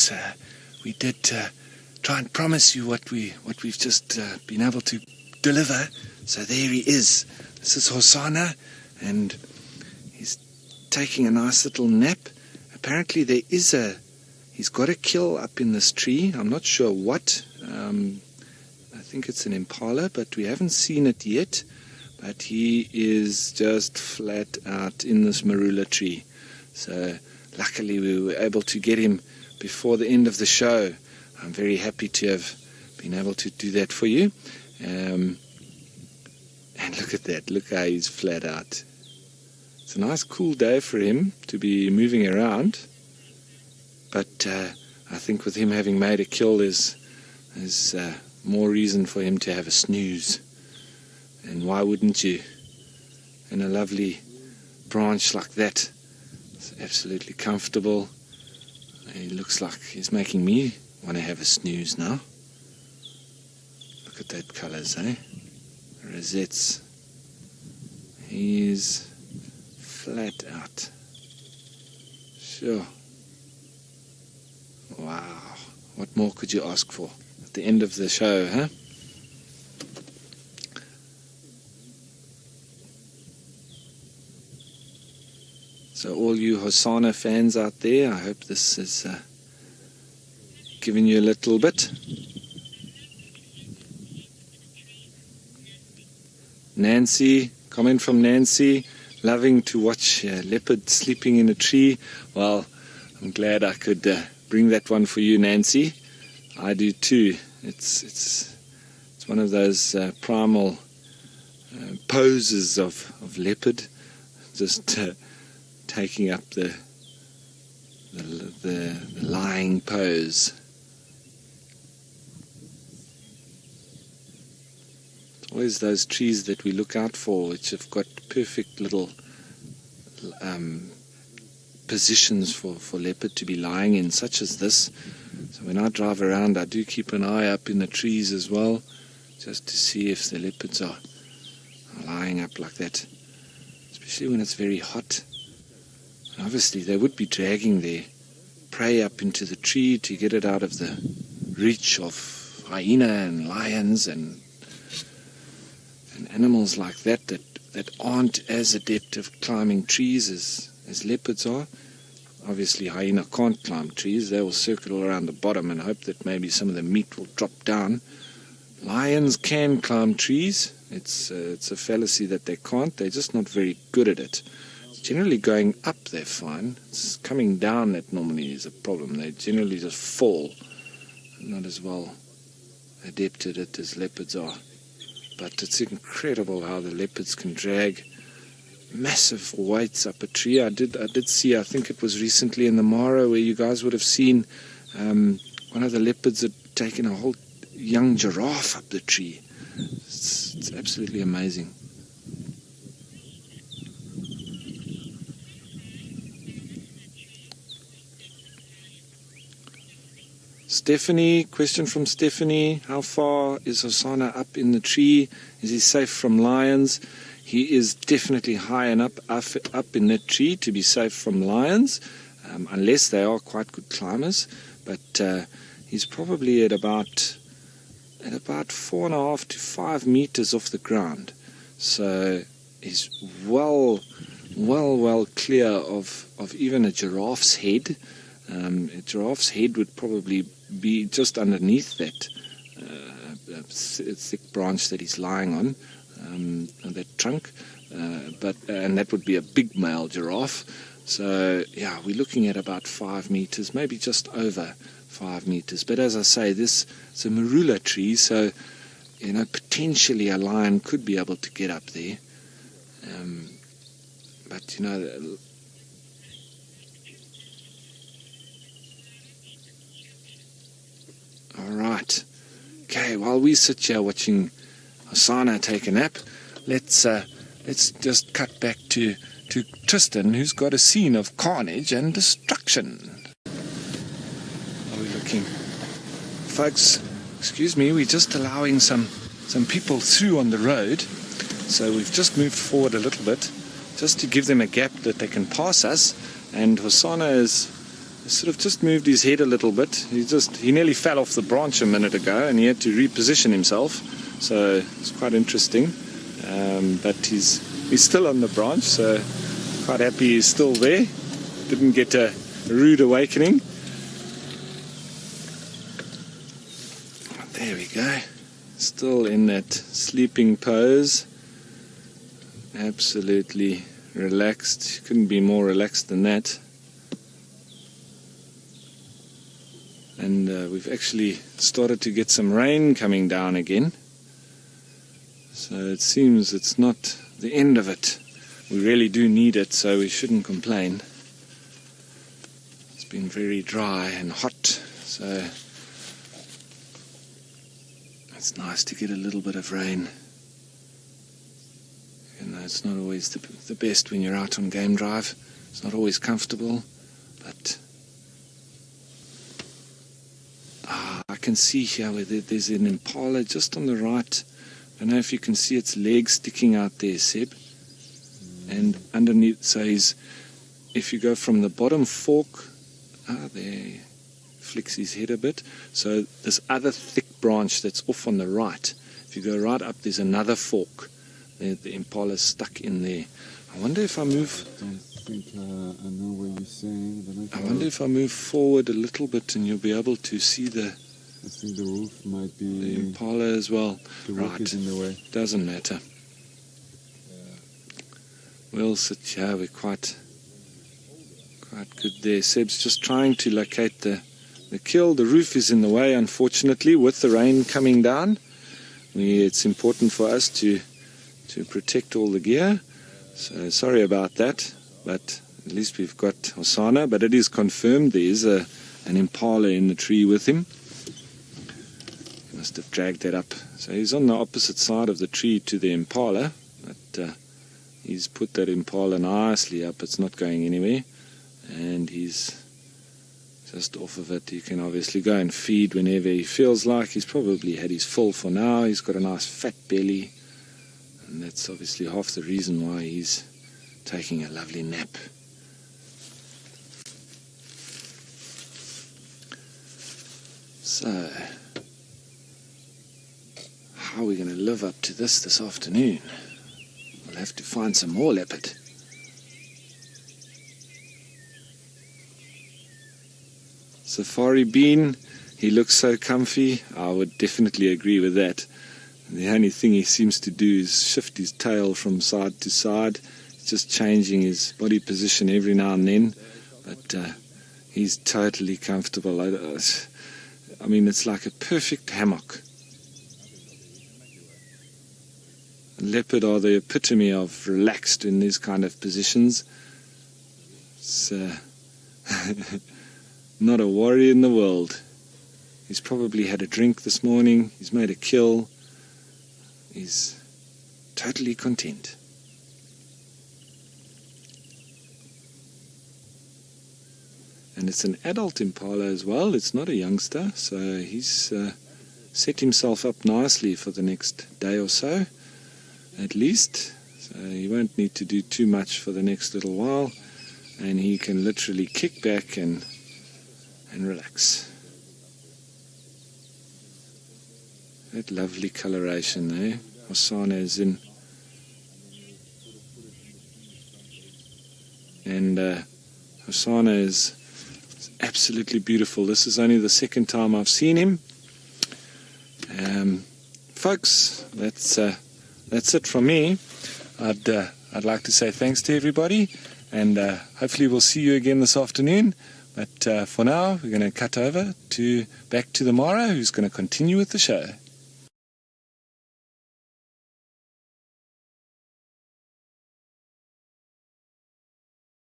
course, we did try and promise you what we've just been able to deliver. So there he is. This is Hosana, and he's taking a nice little nap. Apparently he's got a kill up in this tree. I'm not sure what. I think it's an impala, but we haven't seen it yet. But he is just flat out in this marula tree. So luckily we were able to get him before the end of the show. I'm very happy to have been able to do that for you. And look at that, look how he's flat out. It's a nice cool day for him to be moving around. But I think with him having made a kill, there's more reason for him to have a snooze. And why wouldn't you? In a lovely branch like that. It's absolutely comfortable. He looks like he's making me want to have a snooze now. Look at that colours, eh? Rosettes. He's flat out. Sure. Wow. What more could you ask for at the end of the show, huh? So all you Hosana fans out there, I hope this has given you a little bit. Nancy, comment from Nancy, loving to watch a leopard sleeping in a tree. Well, I'm glad I could bring that one for you, Nancy. I do too. It's one of those primal poses of leopard, just taking up the lying pose. It's always those trees that we look out for, which have got perfect little positions for leopard to be lying in, such as this. So when I drive around, I do keep an eye up in the trees as well, just to see if the leopards are lying up like that, especially when it's very hot. Obviously they would be dragging their prey up into the tree to get it out of the reach of hyena and lions and animals like that aren't as adept of climbing trees as leopards are. Obviously hyena can't climb trees. They will circle around the bottom and hope that maybe some of the meat will drop down. Lions can climb trees. It's a fallacy that they can't. They're just not very good at it. Generally going up they're fine. It's coming down that normally is a problem. They generally just fall. Not as well adept at it as leopards are. But it's incredible how the leopards can drag massive weights up a tree. I did see, I think it was recently in the Mara, where you guys would have seen one of the leopards had taken a whole young giraffe up the tree. It's absolutely amazing. Stephanie, question from Stephanie. How far is Hosana up in the tree? Is he safe from lions? He is definitely high enough up in that tree to be safe from lions, unless they are quite good climbers. But he's probably at about 4.5 to 5 meters off the ground. So he's well clear of even a giraffe's head. A giraffe's head would probably be just underneath that thick branch that he's lying on, that trunk, and that would be a big male giraffe. So yeah, we're looking at about 5 meters, maybe just over 5 meters. But as I say, this is a marula tree, so potentially a lion could be able to get up there. But all right. Okay, while we sit here watching Hosana take a nap, let's just cut back to Tristan, who's got a scene of carnage and destruction. Are we looking? Folks, excuse me, we're just allowing some people through on the road. So we've just moved forward a little bit, just to give them a gap that they can pass us. And Hosana is sort of just moved his head a little bit. He nearly fell off the branch a minute ago, and he had to reposition himself. So it's quite interesting. But he's still on the branch, so quite happy he's still there. Didn't get a rude awakening. There we go. Still in that sleeping pose. Absolutely relaxed. Couldn't be more relaxed than that. And we've actually started to get some rain coming down again. So it seems it's not the end of it. We really do need it, so we shouldn't complain. It's been very dry and hot, so it's nice to get a little bit of rain. You know, it's not always the best when you're out on game drive. It's not always comfortable, but I can see here where there's an impala just on the right. I don't know if you can see its legs sticking out there, Seb. And underneath, so if you go from the bottom fork, there, flicks his head a bit. So this other thick branch that's off on the right, if you go right up, there's another fork. The impala's stuck in there. I wonder if I move... I don't think I know what you're saying. I wonder if I move forward a little bit and you'll be able to see the... I think the roof might be... The impala as well. The roof right. is in the way. Doesn't matter. We'll sit here. We're quite good there. Seb's just trying to locate the kill. The roof is in the way, unfortunately, with the rain coming down. It's important for us to protect all the gear. So sorry about that, but at least we've got Hosana. But it is confirmed there is an impala in the tree with him. He must have dragged that up. So he's on the opposite side of the tree to the impala, but he's put that impala nicely up. It's not going anywhere, and he's just off of it. He can obviously go and feed whenever he feels like. He's probably had his fill for now. He's got a nice fat belly, and that's obviously half the reason why he's taking a lovely nap. So, how are we going to live up to this afternoon? We'll have to find some more leopard. Safari Bean, he looks so comfy. I would definitely agree with that. The only thing he seems to do is shift his tail from side to side. He's just changing his body position every now and then, but he's totally comfortable. I mean, it's like a perfect hammock. Leopard are the epitome of relaxed in these kind of positions. It's not a worry in the world. He's probably had a drink this morning. He's made a kill. He's totally content. And it's an adult impala as well. It's not a youngster, so he's set himself up nicely for the next day or so, at least. So he won't need to do too much for the next little while, and he can literally kick back and relax. That lovely coloration there. Hosana is in. And Hosana is absolutely beautiful. This is only the second time I've seen him. Folks, that's it from me. I'd like to say thanks to everybody, and hopefully we'll see you again this afternoon. But for now, we're going to cut over back to the Mara, who's going to continue with the show.